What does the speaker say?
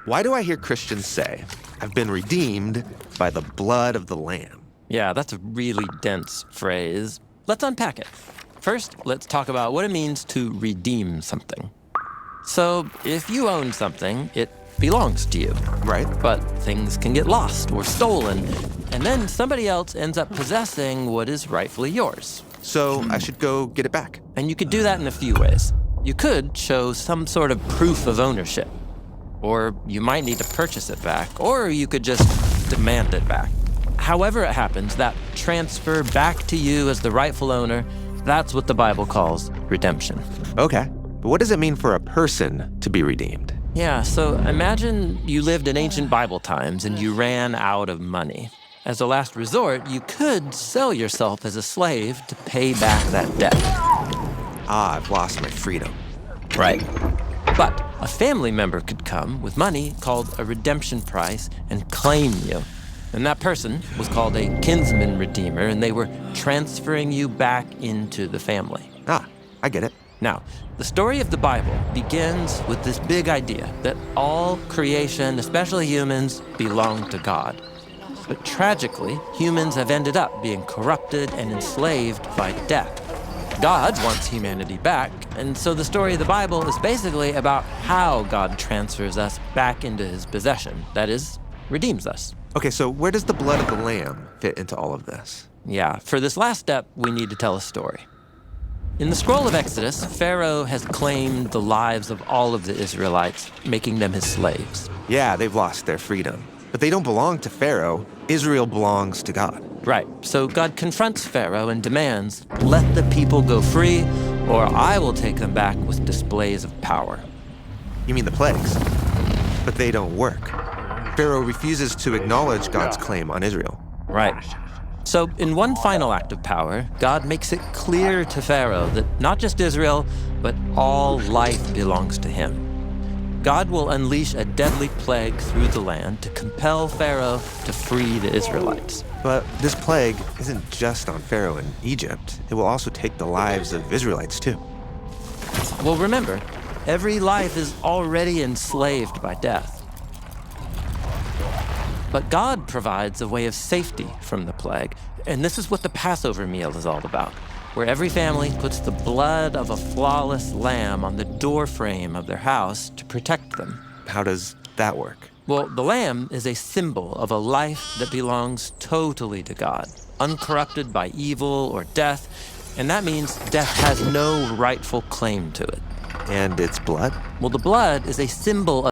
Why do I hear Christians say, I've been redeemed by the blood of the Lamb? Yeah, that's a really dense phrase. Let's unpack it. First, let's talk about what it means to redeem something. So, if you own something, it belongs to you. Right? But things can get lost or stolen, and then somebody else ends up possessing what is rightfully yours. So I should go get it back. And you could do that in a few ways. You could show some sort of proof of ownership, or you might need to purchase it back, or you could just demand it back. However it happens, that transfer back to you as the rightful owner, that's what the Bible calls redemption. Okay, but what does it mean for a person to be redeemed? Yeah, so imagine you lived in ancient Bible times and you ran out of money. As a last resort, you could sell yourself as a slave to pay back that debt. Ah, I've lost my freedom. Right. But a family member could come with money called a redemption price and claim you. And that person was called a kinsman redeemer, and they were transferring you back into the family. Ah, I get it. Now, the story of the Bible begins with this big idea that all creation, especially humans, belong to God. But tragically, humans have ended up being corrupted and enslaved by death. God wants humanity back, and so the story of the Bible is basically about how God transfers us back into his possession, that is, redeems us. Okay, so where does the blood of the Lamb fit into all of this? Yeah, for this last step, we need to tell a story. In the scroll of Exodus, Pharaoh has claimed the lives of all of the Israelites, making them his slaves. Yeah, they've lost their freedom. But they don't belong to Pharaoh. Israel belongs to God. Right, so God confronts Pharaoh and demands, "Let the people go free, or I will take them back with displays of power." You mean the plagues? But they don't work. Pharaoh refuses to acknowledge God's claim on Israel. Right. So in one final act of power, God makes it clear to Pharaoh that not just Israel, but all life belongs to him. God will unleash a deadly plague through the land to compel Pharaoh to free the Israelites. But this plague isn't just on Pharaoh in Egypt. It will also take the lives of Israelites too. Well, remember, every life is already enslaved by death. But God provides a way of safety from the plague, and this is what the Passover meal is all about, where every family puts the blood of a flawless lamb on the doorframe of their house to protect them. How does that work? Well, the lamb is a symbol of a life that belongs totally to God, uncorrupted by evil or death, and that means death has no rightful claim to it. And its blood? Well, the blood is a symbol of